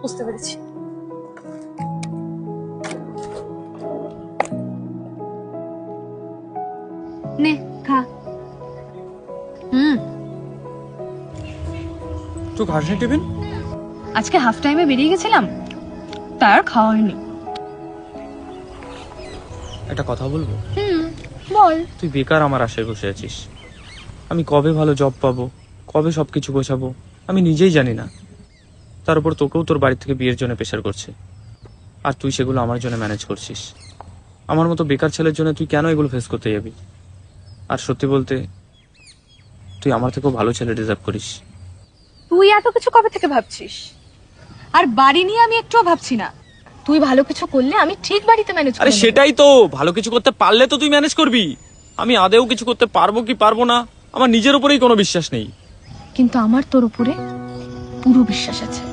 বুঝতে পেরেছি। নে খা। তুই খাস নি টিফিন? আজকে হাফ টাইমে বেরিয়ে গেছিলাম, তার খাওয়া হয়নি। একটা কথা বলবো? বল। তুই বেকার আমার আশায় বসে আছিস। আমি কবে ভালো জব পাবো, কবে সবকিছু গোছাবো আমি নিজেই জানি না। তার উপর তোকেও তোর বাড়ি থেকে বিয়ের জন্য প্রেশার করছে, আর তুই সেগুলো আমার জন্য ম্যানেজ করছিস। আমার মতো বেকার ছেলের জন্য তুই কেন এগুলো ফেস করতে যাবি? আর সত্যি বলতে তুই আমার থেকেও ভালো ছেলে ডিজার্ভ করিস। তুই এত কিছু কবে থেকে ভাবছিস? আর বাড়ি নিয়ে আমি একটুও ভাবছি না। তুই ভালো কিছু করলে আমি ঠিক বাড়িতে ম্যানেজ আরে করব। সেটাই তো, ভালো কিছু করতে পারলে তো তুই ম্যানেজ করবি। আমি আদেও কিছু করতে পারবো কি পারবো না আমার নিজের উপরেই কোনো বিশ্বাস নেই। কিন্তু আমার তোর উপরে পুরো বিশ্বাস আছে।